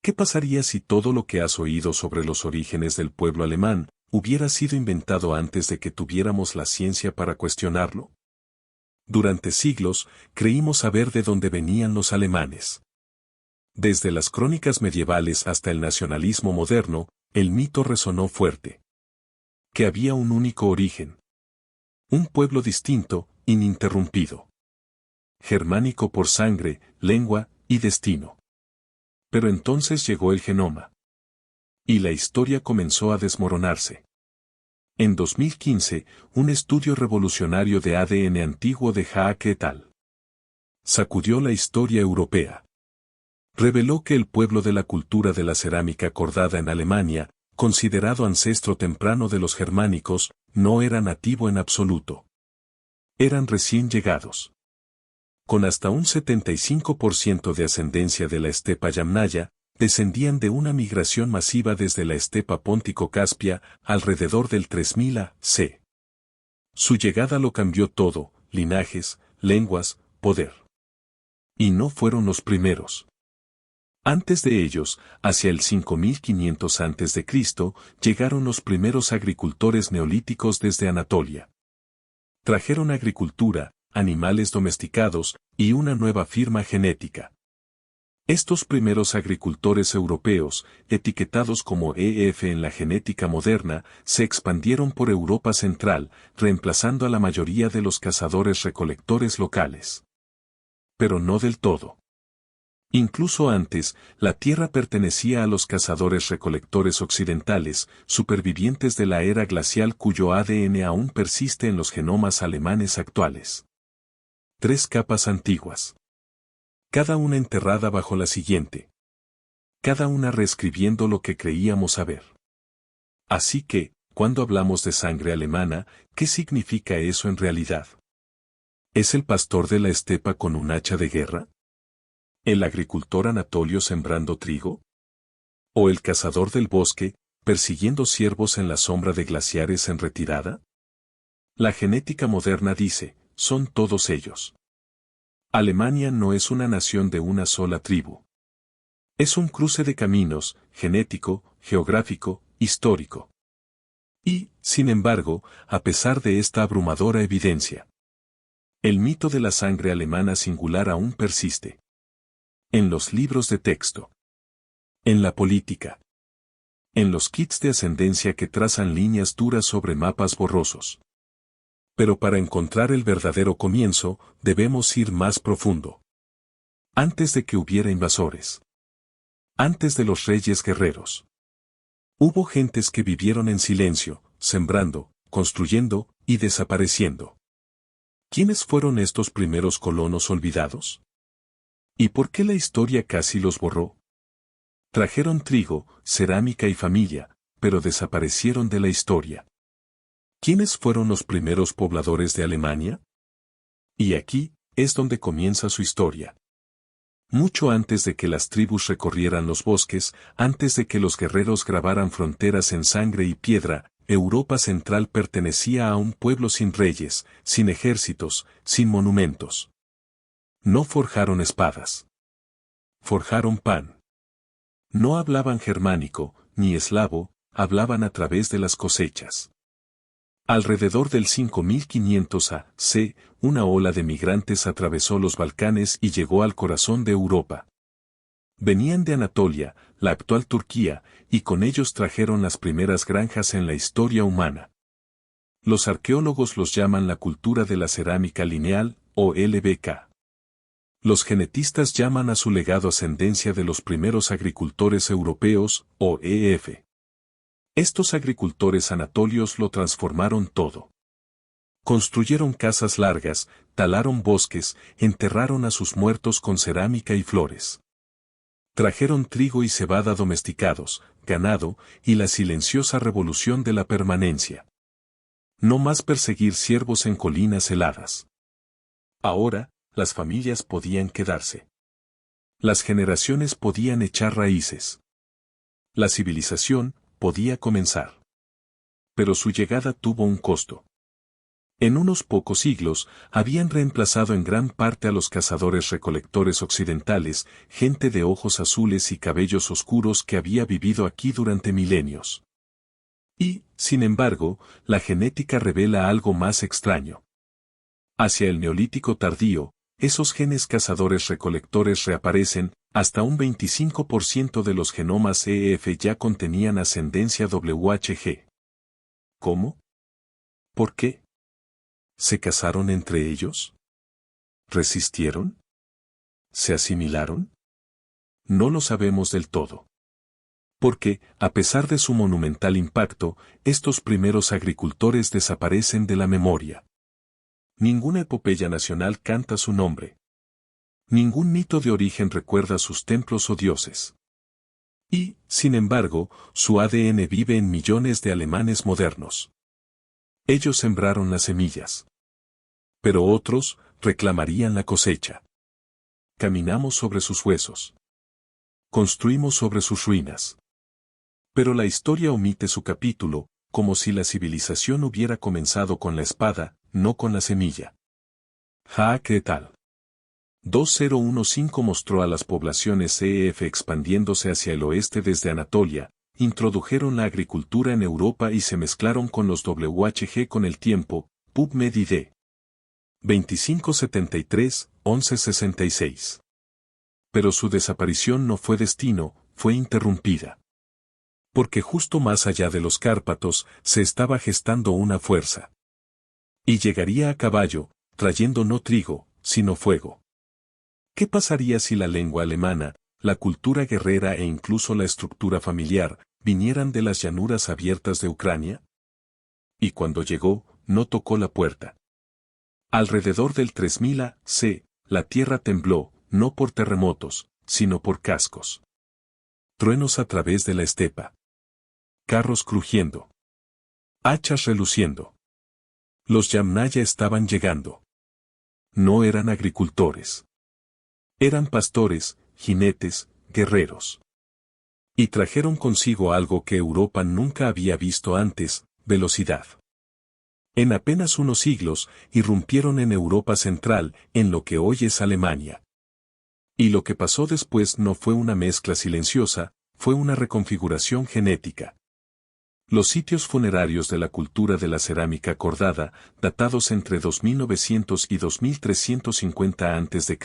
¿Qué pasaría si todo lo que has oído sobre los orígenes del pueblo alemán hubiera sido inventado antes de que tuviéramos la ciencia para cuestionarlo? Durante siglos, creímos saber de dónde venían los alemanes. Desde las crónicas medievales hasta el nacionalismo moderno, el mito resonó fuerte. Que había un único origen. Un pueblo distinto, ininterrumpido. Germánico por sangre, lengua y destino. Pero entonces llegó el genoma. Y la historia comenzó a desmoronarse. En 2015, un estudio revolucionario de ADN antiguo de Haak et al. Sacudió la historia europea. Reveló que el pueblo de la cultura de la cerámica cordada en Alemania, considerado ancestro temprano de los germánicos, no era nativo en absoluto. Eran recién llegados. Con hasta un 75% de ascendencia de la estepa yamnaya, descendían de una migración masiva desde la estepa póntico-caspia alrededor del 3000 a.C. Su llegada lo cambió todo: linajes, lenguas, poder. Y no fueron los primeros. Antes de ellos, hacia el 5500 a.C., llegaron los primeros agricultores neolíticos desde Anatolia. Trajeron agricultura, animales domesticados y una nueva firma genética. Estos primeros agricultores europeos, etiquetados como EF en la genética moderna, se expandieron por Europa Central, reemplazando a la mayoría de los cazadores-recolectores locales. Pero no del todo. Incluso antes, la tierra pertenecía a los cazadores-recolectores occidentales, supervivientes de la era glacial cuyo ADN aún persiste en los genomas alemanes actuales. 3 capas antiguas. Cada una enterrada bajo la siguiente. Cada una reescribiendo lo que creíamos saber. Así que, cuando hablamos de sangre alemana, ¿qué significa eso en realidad? ¿Es el pastor de la estepa con un hacha de guerra? ¿El agricultor anatolio sembrando trigo? ¿O el cazador del bosque, persiguiendo ciervos en la sombra de glaciares en retirada? La genética moderna dice, son todos ellos. Alemania no es una nación de una sola tribu. Es un cruce de caminos, genético, geográfico, histórico. Y, sin embargo, a pesar de esta abrumadora evidencia, el mito de la sangre alemana singular aún persiste. En los libros de texto. En la política. En los kits de ascendencia que trazan líneas duras sobre mapas borrosos. Pero para encontrar el verdadero comienzo, debemos ir más profundo. Antes de que hubiera invasores. Antes de los reyes guerreros. Hubo gentes que vivieron en silencio, sembrando, construyendo y desapareciendo. ¿Quiénes fueron estos primeros colonos olvidados? ¿Y por qué la historia casi los borró? Trajeron trigo, cerámica y familia, pero desaparecieron de la historia. ¿Quiénes fueron los primeros pobladores de Alemania? Y aquí es donde comienza su historia. Mucho antes de que las tribus recorrieran los bosques, antes de que los guerreros grabaran fronteras en sangre y piedra, Europa Central pertenecía a un pueblo sin reyes, sin ejércitos, sin monumentos. No forjaron espadas. Forjaron pan. No hablaban germánico, ni eslavo, hablaban a través de las cosechas. Alrededor del 5500 a.C., una ola de migrantes atravesó los Balcanes y llegó al corazón de Europa. Venían de Anatolia, la actual Turquía, y con ellos trajeron las primeras granjas en la historia humana. Los arqueólogos los llaman la cultura de la cerámica lineal, o LBK. Los genetistas llaman a su legado ascendencia de los primeros agricultores europeos, o EF. Estos agricultores anatolios lo transformaron todo. Construyeron casas largas, talaron bosques, enterraron a sus muertos con cerámica y flores. Trajeron trigo y cebada domesticados, ganado, y la silenciosa revolución de la permanencia. No más perseguir ciervos en colinas heladas. Ahora, las familias podían quedarse. Las generaciones podían echar raíces. La civilización podía comenzar. Pero su llegada tuvo un costo. En unos pocos siglos, habían reemplazado en gran parte a los cazadores-recolectores occidentales, gente de ojos azules y cabellos oscuros que había vivido aquí durante milenios. Y, sin embargo, la genética revela algo más extraño. Hacia el Neolítico tardío, esos genes cazadores-recolectores reaparecen, hasta un 25% de los genomas EF ya contenían ascendencia WHG. ¿Cómo? ¿Por qué? ¿Se casaron entre ellos? ¿Resistieron? ¿Se asimilaron? No lo sabemos del todo. Porque, a pesar de su monumental impacto, estos primeros agricultores desaparecen de la memoria. Ninguna epopeya nacional canta su nombre. Ningún mito de origen recuerda sus templos o dioses. Y, sin embargo, su ADN vive en millones de alemanes modernos. Ellos sembraron las semillas. Pero otros reclamarían la cosecha. Caminamos sobre sus huesos. Construimos sobre sus ruinas. Pero la historia omite su capítulo, como si la civilización hubiera comenzado con la espada, no con la semilla. Haak et al. 2015 mostró a las poblaciones EF expandiéndose hacia el oeste desde Anatolia, introdujeron la agricultura en Europa y se mezclaron con los WHG con el tiempo, PubMed ID. 2573-1166. Pero su desaparición no fue destino, fue interrumpida. Porque justo más allá de los Cárpatos se estaba gestando una fuerza. Y llegaría a caballo, trayendo no trigo, sino fuego. ¿Qué pasaría si la lengua alemana, la cultura guerrera e incluso la estructura familiar, vinieran de las llanuras abiertas de Ucrania? Y cuando llegó, no tocó la puerta. Alrededor del 3000 AC, la tierra tembló, no por terremotos, sino por cascos. Truenos a través de la estepa. Carros crujiendo. Hachas reluciendo. Los Yamnaya estaban llegando. No eran agricultores. Eran pastores, jinetes, guerreros. Y trajeron consigo algo que Europa nunca había visto antes, velocidad. En apenas unos siglos, irrumpieron en Europa Central, en lo que hoy es Alemania. Y lo que pasó después no fue una mezcla silenciosa, fue una reconfiguración genética. Los sitios funerarios de la cultura de la cerámica cordada, datados entre 2900 y 2350 a.C.,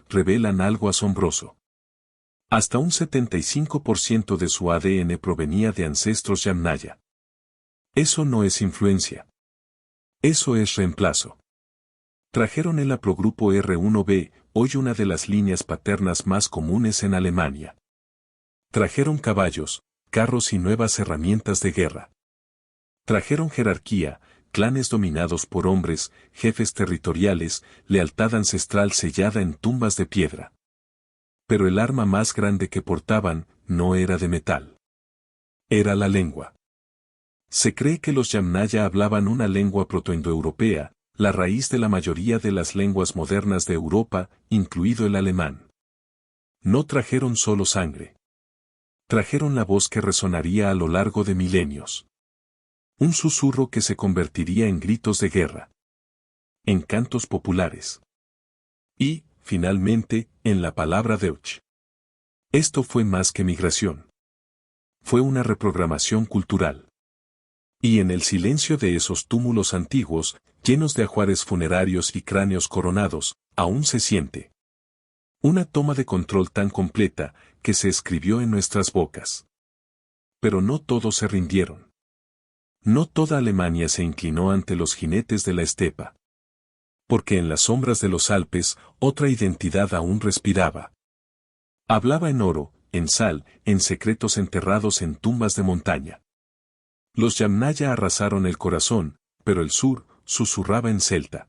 revelan algo asombroso. Hasta un 75% de su ADN provenía de ancestros Yamnaya. Eso no es influencia. Eso es reemplazo. Trajeron el haplogrupo R1b, hoy una de las líneas paternas más comunes en Alemania. Trajeron caballos, carros y nuevas herramientas de guerra. Trajeron jerarquía, clanes dominados por hombres, jefes territoriales, lealtad ancestral sellada en tumbas de piedra. Pero el arma más grande que portaban no era de metal. Era la lengua. Se cree que los Yamnaya hablaban una lengua protoindoeuropea, la raíz de la mayoría de las lenguas modernas de Europa, incluido el alemán. No trajeron solo sangre. Trajeron la voz que resonaría a lo largo de milenios. Un susurro que se convertiría en gritos de guerra. En cantos populares. Y, finalmente, en la palabra Deutsch. Esto fue más que migración. Fue una reprogramación cultural. Y en el silencio de esos túmulos antiguos, llenos de ajuares funerarios y cráneos coronados, aún se siente una toma de control tan completa, que se escribió en nuestras bocas. Pero no todos se rindieron. No toda Alemania se inclinó ante los jinetes de la estepa. Porque en las sombras de los Alpes, otra identidad aún respiraba. Hablaba en oro, en sal, en secretos enterrados en tumbas de montaña. Los Yamnaya arrasaron el corazón, pero el sur, susurraba en celta.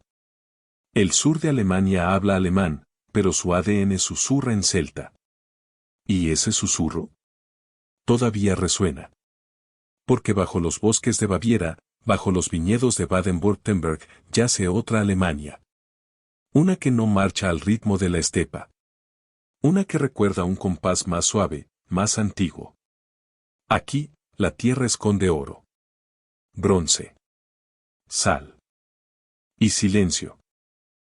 El sur de Alemania habla alemán, pero su ADN susurra en celta. ¿Y ese susurro? Todavía resuena. Porque bajo los bosques de Baviera, bajo los viñedos de Baden-Württemberg, yace otra Alemania. Una que no marcha al ritmo de la estepa. Una que recuerda un compás más suave, más antiguo. Aquí, la tierra esconde oro. Bronce. Sal. Y silencio.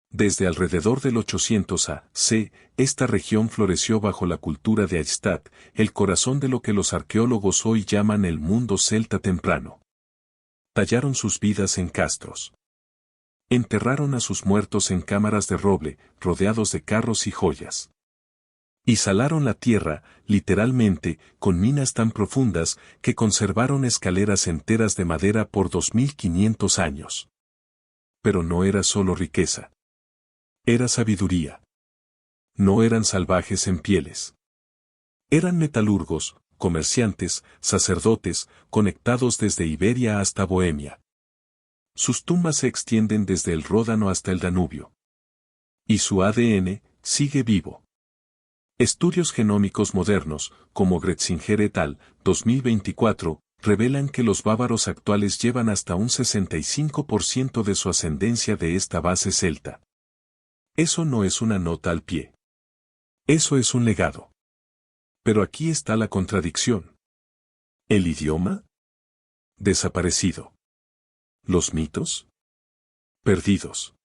Desde alrededor del 800 a.C., esta región floreció bajo la cultura de Eichstätt, el corazón de lo que los arqueólogos hoy llaman el mundo celta temprano. Tallaron sus vidas en castros. Enterraron a sus muertos en cámaras de roble, rodeados de carros y joyas. Y salaron la tierra, literalmente, con minas tan profundas que conservaron escaleras enteras de madera por 2500 años. Pero no era solo riqueza. Era sabiduría. No eran salvajes en pieles. Eran metalurgos, comerciantes, sacerdotes, conectados desde Iberia hasta Bohemia. Sus tumbas se extienden desde el Ródano hasta el Danubio. Y su ADN sigue vivo. Estudios genómicos modernos, como Gretzinger et al. 2024, revelan que los bávaros actuales llevan hasta un 65% de su ascendencia de esta base celta. Eso no es una nota al pie. Eso es un legado. Pero aquí está la contradicción. ¿El idioma? Desaparecido. ¿Los mitos? Perdidos.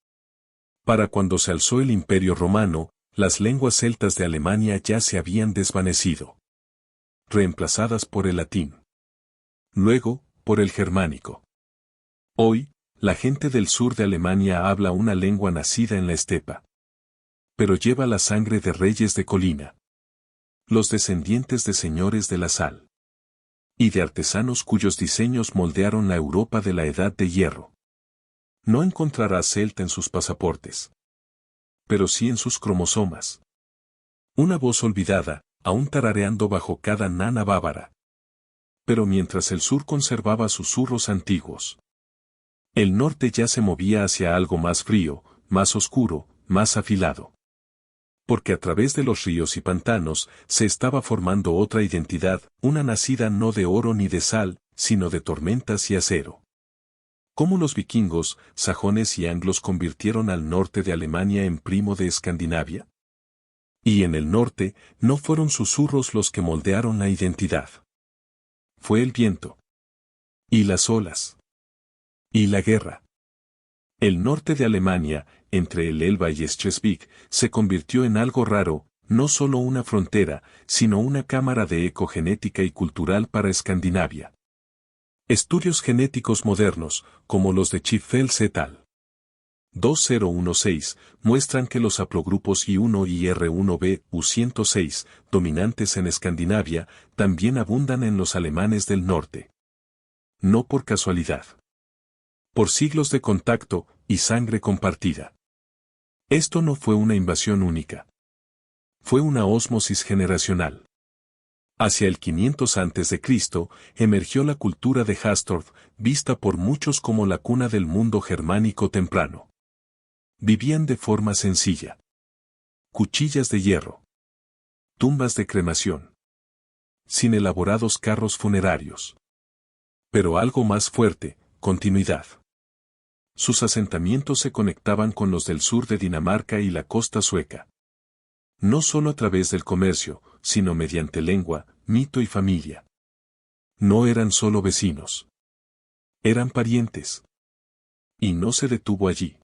Para cuando se alzó el Imperio Romano, las lenguas celtas de Alemania ya se habían desvanecido. Reemplazadas por el latín. Luego, por el germánico. Hoy, la gente del sur de Alemania habla una lengua nacida en la estepa. Pero lleva la sangre de reyes de colina. Los descendientes de señores de la sal. Y de artesanos cuyos diseños moldearon la Europa de la Edad de Hierro. No encontrarás celta en sus pasaportes. Pero sí en sus cromosomas. Una voz olvidada, aún tarareando bajo cada nana bávara. Pero mientras el sur conservaba susurros antiguos. El norte ya se movía hacia algo más frío, más oscuro, más afilado. Porque a través de los ríos y pantanos se estaba formando otra identidad, una nacida no de oro ni de sal, sino de tormentas y acero. ¿Cómo los vikingos, sajones y anglos convirtieron al norte de Alemania en primo de Escandinavia? Y en el norte, no fueron susurros los que moldearon la identidad. Fue el viento. Y las olas. Y la guerra. El norte de Alemania, entre el Elba y Schleswig, se convirtió en algo raro, no solo una frontera, sino una cámara de eco genética y cultural para Escandinavia. Estudios genéticos modernos, como los de Chief-Fels et al. 2016, muestran que los haplogrupos I1 y R1b U106, dominantes en Escandinavia, también abundan en los alemanes del norte. No por casualidad. Por siglos de contacto y sangre compartida. Esto no fue una invasión única. Fue una ósmosis generacional. Hacia el 500 a.C., emergió la cultura de Hastorf, vista por muchos como la cuna del mundo germánico temprano. Vivían de forma sencilla. Cuchillas de hierro. Tumbas de cremación. Sin elaborados carros funerarios. Pero algo más fuerte, continuidad. Sus asentamientos se conectaban con los del sur de Dinamarca y la costa sueca. No solo a través del comercio, sino mediante lengua, mito y familia. No eran solo vecinos. Eran parientes. Y no se detuvo allí.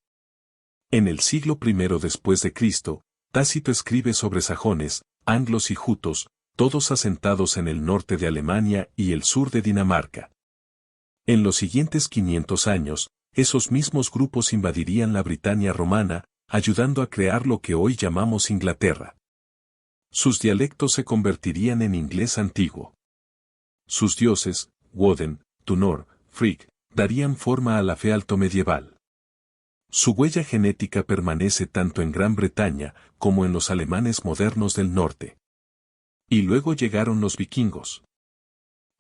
En el siglo I después de Cristo, Tácito escribe sobre sajones, anglos y jutos, todos asentados en el norte de Alemania y el sur de Dinamarca. En los siguientes 500 años, esos mismos grupos invadirían la Britania romana, ayudando a crear lo que hoy llamamos Inglaterra. Sus dialectos se convertirían en inglés antiguo. Sus dioses, Woden, Tunor, Frigg, darían forma a la fe altomedieval. Su huella genética permanece tanto en Gran Bretaña como en los alemanes modernos del norte. Y luego llegaron los vikingos.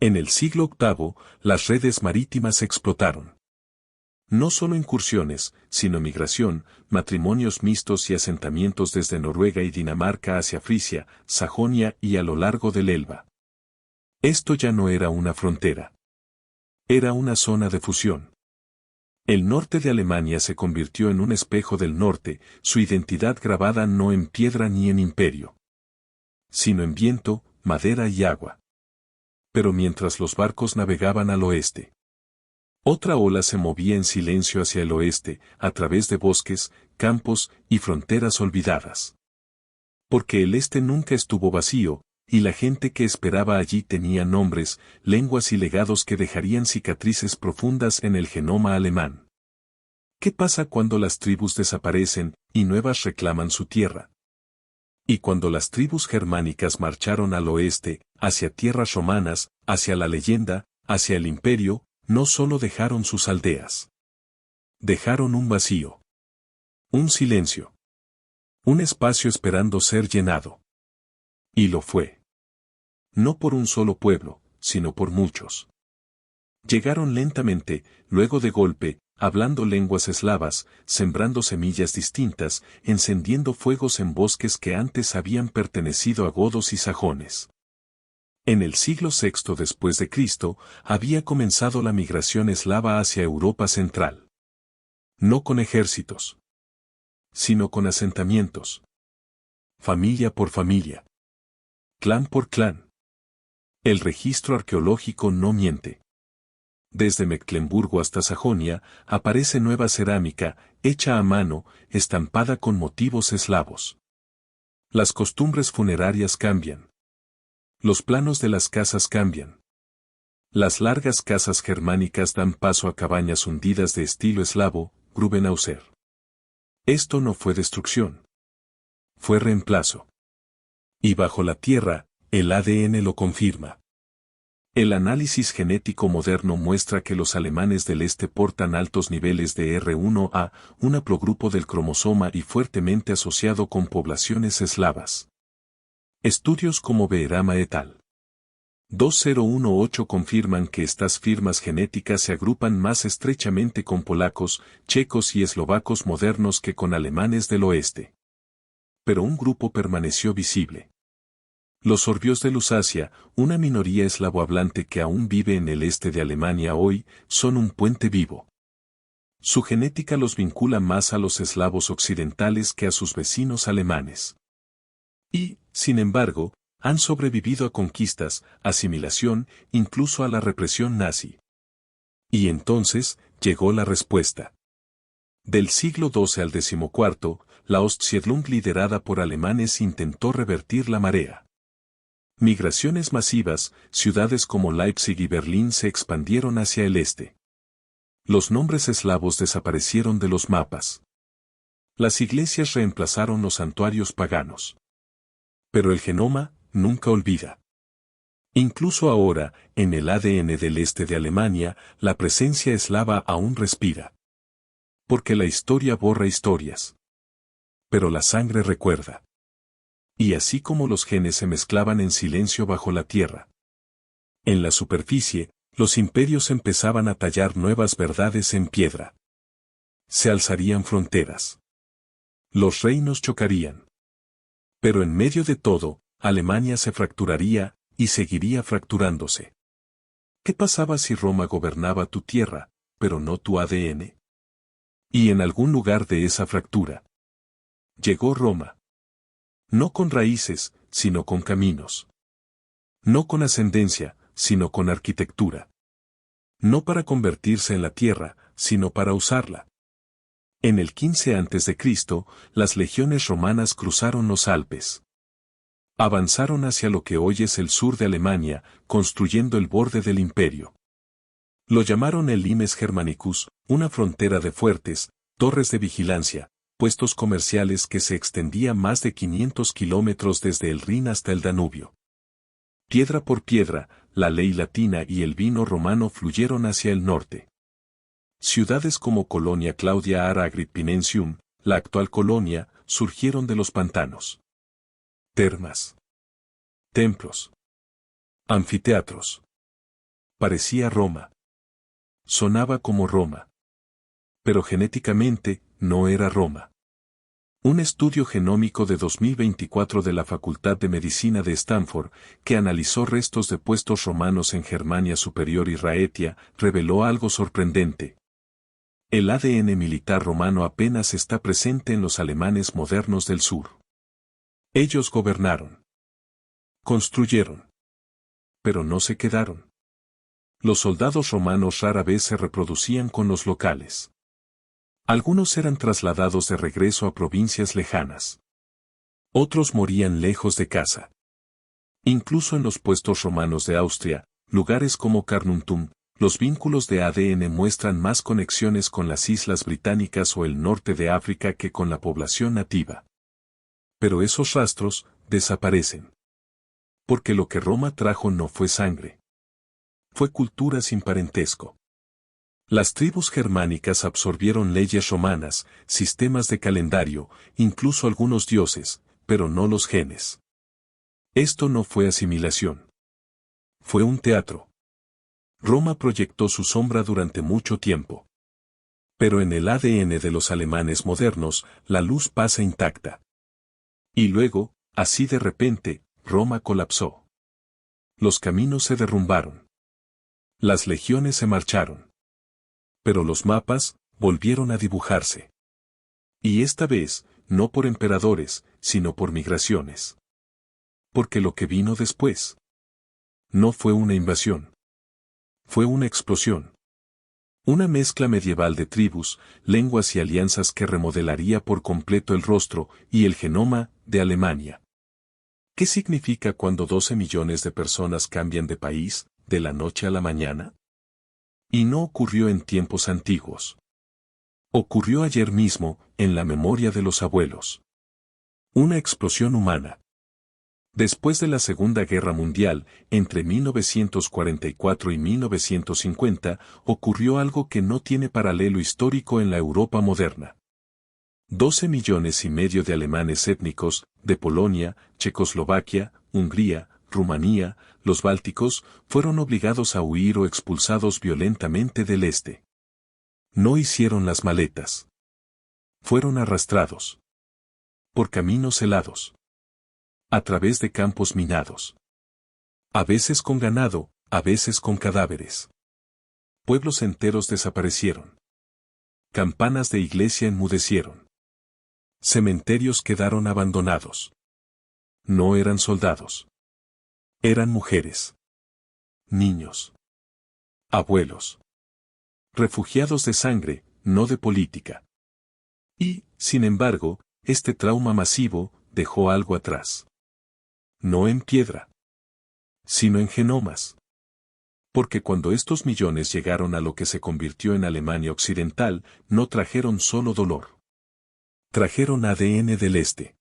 En el siglo VIII, las redes marítimas explotaron. No solo incursiones, sino migración, matrimonios mixtos y asentamientos desde Noruega y Dinamarca hacia Frisia, Sajonia y a lo largo del Elba. Esto ya no era una frontera. Era una zona de fusión. El norte de Alemania se convirtió en un espejo del norte, su identidad grabada no en piedra ni en imperio, sino en viento, madera y agua. Pero mientras los barcos navegaban al oeste, Otra ola se movía en silencio hacia el oeste, a través de bosques, campos y fronteras olvidadas. Porque el este nunca estuvo vacío, y la gente que esperaba allí tenía nombres, lenguas y legados que dejarían cicatrices profundas en el genoma alemán. ¿Qué pasa cuando las tribus desaparecen y nuevas reclaman su tierra? Y cuando las tribus germánicas marcharon al oeste, hacia tierras romanas, hacia la leyenda, hacia el imperio, no solo dejaron sus aldeas. Dejaron un vacío. Un silencio. Un espacio esperando ser llenado. Y lo fue. No por un solo pueblo, sino por muchos. Llegaron lentamente, luego de golpe, hablando lenguas eslavas, sembrando semillas distintas, encendiendo fuegos en bosques que antes habían pertenecido a godos y sajones. En el siglo VI después de Cristo, había comenzado la migración eslava hacia Europa central. No con ejércitos, sino con asentamientos. Familia por familia. Clan por clan. El registro arqueológico no miente. Desde Mecklemburgo hasta Sajonia, aparece nueva cerámica, hecha a mano, estampada con motivos eslavos. Las costumbres funerarias cambian. Los planos de las casas cambian. Las largas casas germánicas dan paso a cabañas hundidas de estilo eslavo, Grubenhauser. Esto no fue destrucción. Fue reemplazo. Y bajo la tierra, el ADN lo confirma. El análisis genético moderno muestra que los alemanes del este portan altos niveles de R1A, un haplogrupo del cromosoma y fuertemente asociado con poblaciones eslavas. Estudios como Beerama et al. 2018 confirman que estas firmas genéticas se agrupan más estrechamente con polacos, checos y eslovacos modernos que con alemanes del oeste. Pero un grupo permaneció visible. Los sorbios de Lusacia, una minoría eslavohablante que aún vive en el este de Alemania hoy, son un puente vivo. Su genética los vincula más a los eslavos occidentales que a sus vecinos alemanes. Y, sin embargo, han sobrevivido a conquistas, asimilación, incluso a la represión nazi. Y entonces, llegó la respuesta. Del siglo XII al XIV, la Ostsiedlung liderada por alemanes intentó revertir la marea. Migraciones masivas, ciudades como Leipzig y Berlín se expandieron hacia el este. Los nombres eslavos desaparecieron de los mapas. Las iglesias reemplazaron los santuarios paganos. Pero el genoma nunca olvida. Incluso ahora, en el ADN del este de Alemania, la presencia eslava aún respira. Porque la historia borra historias. Pero la sangre recuerda. Y así como los genes se mezclaban en silencio bajo la tierra. En la superficie, los imperios empezaban a tallar nuevas verdades en piedra. Se alzarían fronteras. Los reinos chocarían. Pero en medio de todo, Alemania se fracturaría, y seguiría fracturándose. ¿Qué pasaba si Roma gobernaba tu tierra, pero no tu ADN? Y en algún lugar de esa fractura. Llegó Roma. No con raíces, sino con caminos. No con ascendencia, sino con arquitectura. No para convertirse en la tierra, sino para usarla. En el 15 a.C., las legiones romanas cruzaron los Alpes. Avanzaron hacia lo que hoy es el sur de Alemania, construyendo el borde del imperio. Lo llamaron el Limes Germanicus, una frontera de fuertes, torres de vigilancia, puestos comerciales que se extendía más de 500 kilómetros desde el Rin hasta el Danubio. Piedra por piedra, la ley latina y el vino romano fluyeron hacia el norte. Ciudades como Colonia Claudia Ara Agrippinensium, la actual Colonia, surgieron de los pantanos. Termas. Templos. Anfiteatros. Parecía Roma. Sonaba como Roma. Pero genéticamente, no era Roma. Un estudio genómico de 2024 de la Facultad de Medicina de Stanford, que analizó restos de puestos romanos en Germania Superior y Raetia, reveló algo sorprendente. El ADN militar romano apenas está presente en los alemanes modernos del sur. Ellos gobernaron. Construyeron. Pero no se quedaron. Los soldados romanos rara vez se reproducían con los locales. Algunos eran trasladados de regreso a provincias lejanas. Otros morían lejos de casa. Incluso en los puestos romanos de Austria, lugares como Carnuntum, los vínculos de ADN muestran más conexiones con las islas británicas o el norte de África que con la población nativa. Pero esos rastros desaparecen. Porque lo que Roma trajo no fue sangre. Fue cultura sin parentesco. Las tribus germánicas absorbieron leyes romanas, sistemas de calendario, incluso algunos dioses, pero no los genes. Esto no fue asimilación. Fue un teatro. Roma proyectó su sombra durante mucho tiempo. Pero en el ADN de los alemanes modernos, la luz pasa intacta. Y luego, así de repente, Roma colapsó. Los caminos se derrumbaron. Las legiones se marcharon. Pero los mapas volvieron a dibujarse. Y esta vez, no por emperadores, sino por migraciones. Porque lo que vino después no fue una invasión. Fue una explosión. Una mezcla medieval de tribus, lenguas y alianzas que remodelaría por completo el rostro y el genoma de Alemania. ¿Qué significa cuando 12 millones de personas cambian de país, de la noche a la mañana? Y no ocurrió en tiempos antiguos. Ocurrió ayer mismo, en la memoria de los abuelos. Una explosión humana. Después de la Segunda Guerra Mundial, entre 1944 y 1950, ocurrió algo que no tiene paralelo histórico en la Europa moderna. 12,5 millones de alemanes étnicos, de Polonia, Checoslovaquia, Hungría, Rumanía, los bálticos, fueron obligados a huir o expulsados violentamente del este. No hicieron las maletas. Fueron arrastrados. Por caminos helados. A través de campos minados. A veces con ganado, a veces con cadáveres. Pueblos enteros desaparecieron. Campanas de iglesia enmudecieron. Cementerios quedaron abandonados. No eran soldados. Eran mujeres. Niños. Abuelos. Refugiados de sangre, no de política. Y, sin embargo, este trauma masivo dejó algo atrás. No en piedra, sino en genomas. Porque cuando estos millones llegaron a lo que se convirtió en Alemania Occidental, no trajeron solo dolor. Trajeron ADN del este.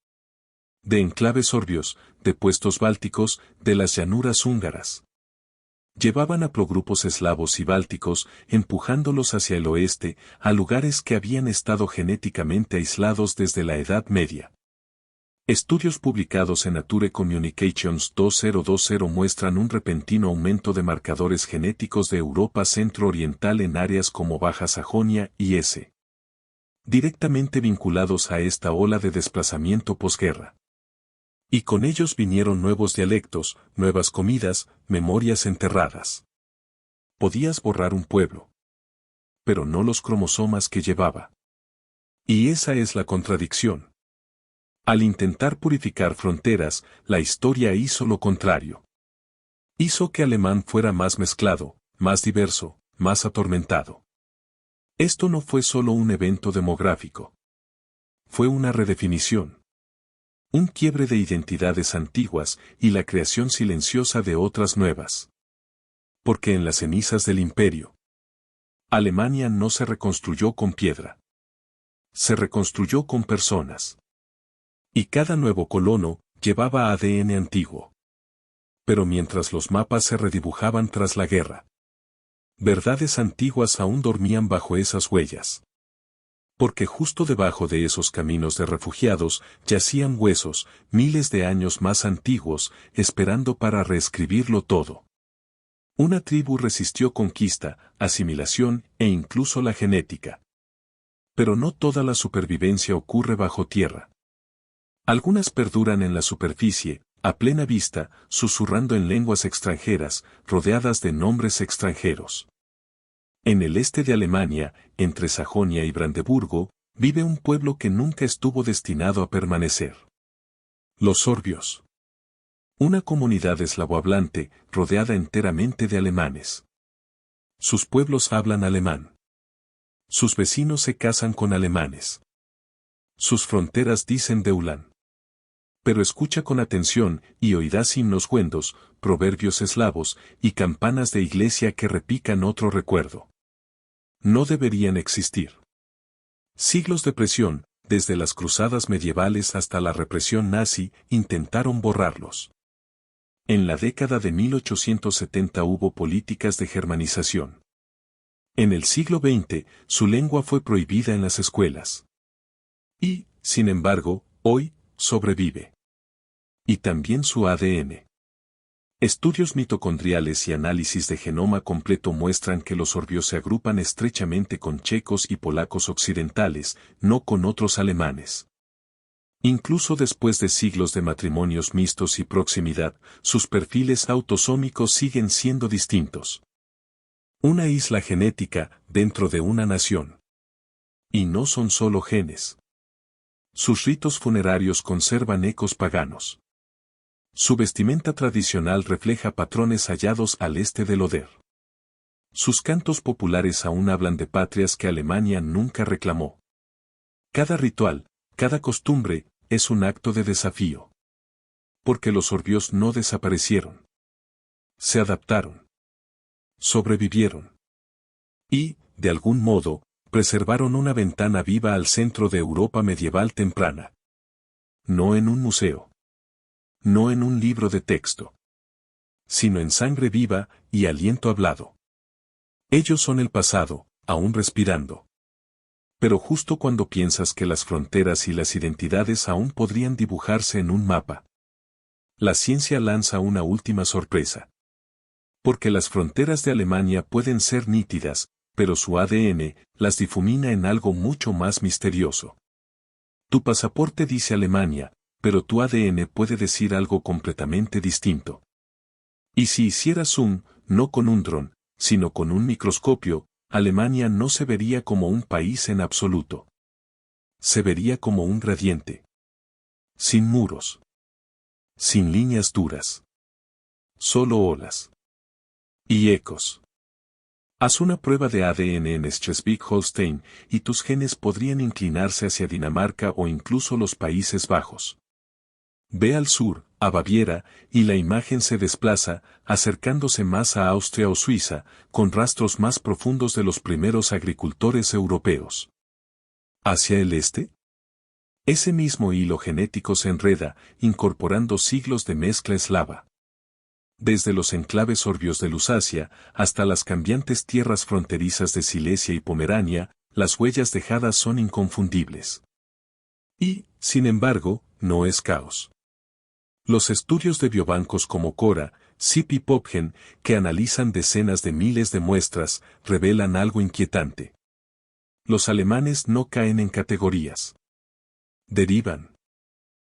De enclaves sorbios, de puestos bálticos, de las llanuras húngaras. Llevaban a progrupos eslavos y bálticos, empujándolos hacia el oeste, a lugares que habían estado genéticamente aislados desde la Edad Media. Estudios publicados en Nature Communications 2020 muestran un repentino aumento de marcadores genéticos de Europa centro-oriental en áreas como Baja Sajonia y Hesse. Directamente vinculados a esta ola de desplazamiento posguerra. Y con ellos vinieron nuevos dialectos, nuevas comidas, memorias enterradas. Podías borrar un pueblo. Pero no los cromosomas que llevaba. Y esa es la contradicción. Al intentar purificar fronteras, la historia hizo lo contrario. Hizo que alemán fuera más mezclado, más diverso, más atormentado. Esto no fue solo un evento demográfico. Fue una redefinición. Un quiebre de identidades antiguas y la creación silenciosa de otras nuevas. Porque en las cenizas del imperio, Alemania no se reconstruyó con piedra. Se reconstruyó con personas. Y cada nuevo colono llevaba ADN antiguo. Pero mientras los mapas se redibujaban tras la guerra, verdades antiguas aún dormían bajo esas huellas. Porque justo debajo de esos caminos de refugiados yacían huesos, miles de años más antiguos, esperando para reescribirlo todo. Una tribu resistió conquista, asimilación e incluso la genética. Pero no toda la supervivencia ocurre bajo tierra. Algunas perduran en la superficie, a plena vista, susurrando en lenguas extranjeras, rodeadas de nombres extranjeros. En el este de Alemania, entre Sajonia y Brandeburgo, vive un pueblo que nunca estuvo destinado a permanecer. Los sorbios. Una comunidad eslavohablante, rodeada enteramente de alemanes. Sus pueblos hablan alemán. Sus vecinos se casan con alemanes. Sus fronteras dicen Deulan. Pero escucha con atención y oirás himnos huendos, proverbios eslavos y campanas de iglesia que repican otro recuerdo. No deberían existir. Siglos de presión, desde las cruzadas medievales hasta la represión nazi, intentaron borrarlos. En la década de 1870 hubo políticas de germanización. En el siglo XX, su lengua fue prohibida en las escuelas. Y, sin embargo, hoy, sobrevive. Y también su ADN. Estudios mitocondriales y análisis de genoma completo muestran que los sorbios se agrupan estrechamente con checos y polacos occidentales, no con otros alemanes. Incluso después de siglos de matrimonios mixtos y proximidad, sus perfiles autosómicos siguen siendo distintos. Una isla genética dentro de una nación. Y no son solo genes. Sus ritos funerarios conservan ecos paganos. Su vestimenta tradicional refleja patrones hallados al este del Oder. Sus cantos populares aún hablan de patrias que Alemania nunca reclamó. Cada ritual, cada costumbre, es un acto de desafío. Porque los sorbios no desaparecieron. Se adaptaron. Sobrevivieron. Y, de algún modo, preservaron una ventana viva al centro de Europa medieval temprana. No en un museo. No en un libro de texto. Sino en sangre viva y aliento hablado. Ellos son el pasado, aún respirando. Pero justo cuando piensas que las fronteras y las identidades aún podrían dibujarse en un mapa, la ciencia lanza una última sorpresa. Porque las fronteras de Alemania pueden ser nítidas, pero su ADN las difumina en algo mucho más misterioso. Tu pasaporte dice Alemania, pero tu ADN puede decir algo completamente distinto. Y si hicieras zoom, no con un dron, sino con un microscopio, Alemania no se vería como un país en absoluto. Se vería como un gradiente. Sin muros. Sin líneas duras. Solo olas. Y ecos. Haz una prueba de ADN en Schleswig-Holstein y tus genes podrían inclinarse hacia Dinamarca o incluso los Países Bajos. Ve al sur, a Baviera, y la imagen se desplaza, acercándose más a Austria o Suiza, con rastros más profundos de los primeros agricultores europeos. ¿Hacia el este? Ese mismo hilo genético se enreda, incorporando siglos de mezcla eslava. Desde los enclaves sorbios de Lusacia, hasta las cambiantes tierras fronterizas de Silesia y Pomerania, las huellas dejadas son inconfundibles. Y, sin embargo, no es caos. Los estudios de biobancos como Cora, SIP y PopGen, que analizan decenas de miles de muestras, revelan algo inquietante. Los alemanes no caen en categorías. Derivan.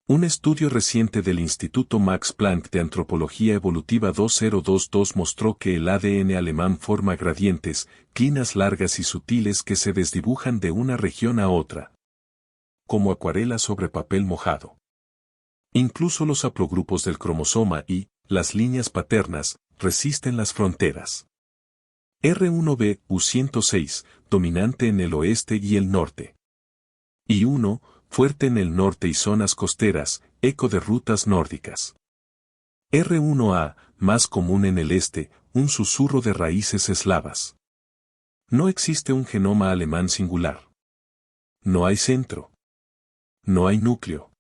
Un estudio reciente del Instituto Max Planck de Antropología Evolutiva 2022 mostró que el ADN alemán forma gradientes, clinas largas y sutiles que se desdibujan de una región a otra. Como acuarela sobre papel mojado. Incluso los haplogrupos del cromosoma y, las líneas paternas, resisten las fronteras. R1b U106, dominante en el oeste y el norte. Y 1, fuerte en el norte y zonas costeras, eco de rutas nórdicas. R1a, más común en el este, un susurro de raíces eslavas. No existe un genoma alemán singular. No hay centro. No hay núcleo.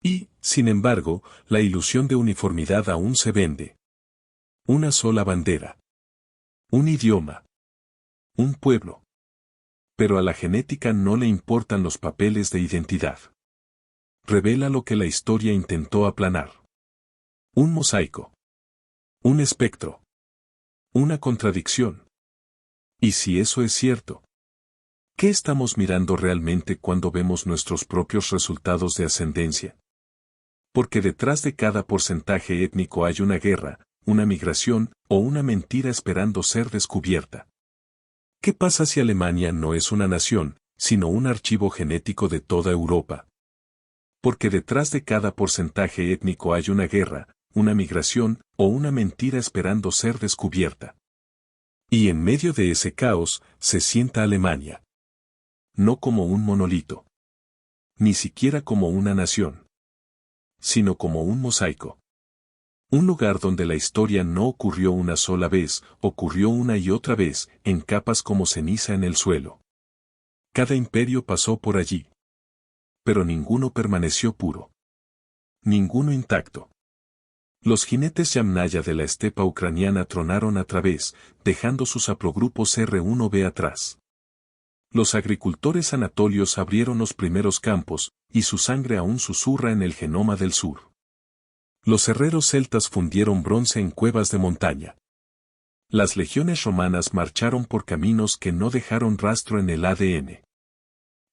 Y, sin embargo, la ilusión de uniformidad aún se vende. Una sola bandera. Un idioma. Un pueblo. Pero a la genética no le importan los papeles de identidad. Revela lo que la historia intentó aplanar. Un mosaico. Un espectro. Una contradicción. ¿Y si eso es cierto? ¿Qué estamos mirando realmente cuando vemos nuestros propios resultados de ascendencia? Porque detrás de cada porcentaje étnico hay una guerra, una migración o una mentira esperando ser descubierta. ¿Qué pasa si Alemania no es una nación, sino un archivo genético de toda Europa? Porque detrás de cada porcentaje étnico hay una guerra, una migración o una mentira esperando ser descubierta. Y en medio de ese caos se sienta Alemania. No como un monolito. Ni siquiera como una nación. Sino como un mosaico. Un lugar donde la historia no ocurrió una sola vez, ocurrió una y otra vez, en capas como ceniza en el suelo. Cada imperio pasó por allí. Pero ninguno permaneció puro. Ninguno intacto. Los jinetes Yamnaya de la estepa ucraniana tronaron a través, dejando sus haplogrupos R1b atrás. Los agricultores anatolios abrieron los primeros campos, y su sangre aún susurra en el genoma del sur. Los herreros celtas fundieron bronce en cuevas de montaña. Las legiones romanas marcharon por caminos que no dejaron rastro en el ADN.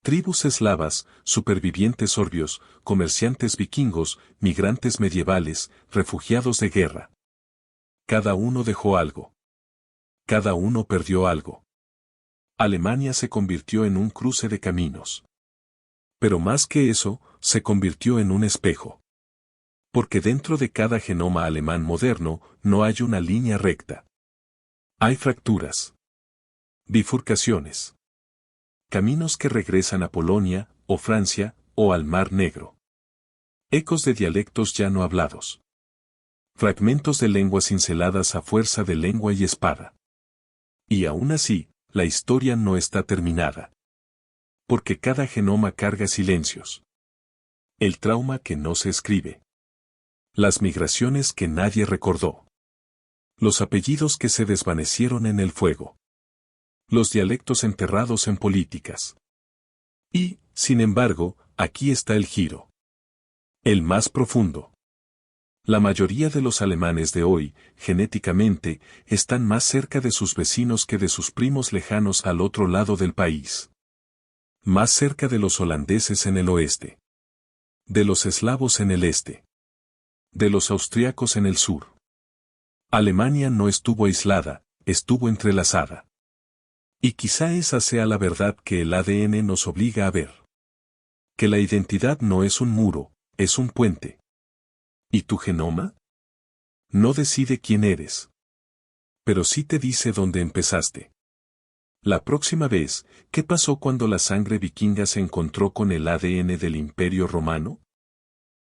Tribus eslavas, supervivientes sorbios, comerciantes vikingos, migrantes medievales, refugiados de guerra. Cada uno dejó algo. Cada uno perdió algo. Alemania se convirtió en un cruce de caminos. Pero más que eso, se convirtió en un espejo. Porque dentro de cada genoma alemán moderno no hay una línea recta. Hay fracturas. Bifurcaciones. Caminos que regresan a Polonia, o Francia, o al Mar Negro. Ecos de dialectos ya no hablados. Fragmentos de lenguas cinceladas a fuerza de lengua y espada. Y aún así, la historia no está terminada. Porque cada genoma carga silencios. El trauma que no se escribe. Las migraciones que nadie recordó. Los apellidos que se desvanecieron en el fuego. Los dialectos enterrados en políticas. Y, sin embargo, aquí está el giro. El más profundo. La mayoría de los alemanes de hoy, genéticamente, están más cerca de sus vecinos que de sus primos lejanos al otro lado del país. Más cerca de los holandeses en el oeste. De los eslavos en el este. De los austriacos en el sur. Alemania no estuvo aislada, estuvo entrelazada. Y quizá esa sea la verdad que el ADN nos obliga a ver. Que la identidad no es un muro, es un puente. ¿Y tu genoma? No decide quién eres. Pero sí te dice dónde empezaste. La próxima vez, ¿qué pasó cuando la sangre vikinga se encontró con el ADN del Imperio Romano?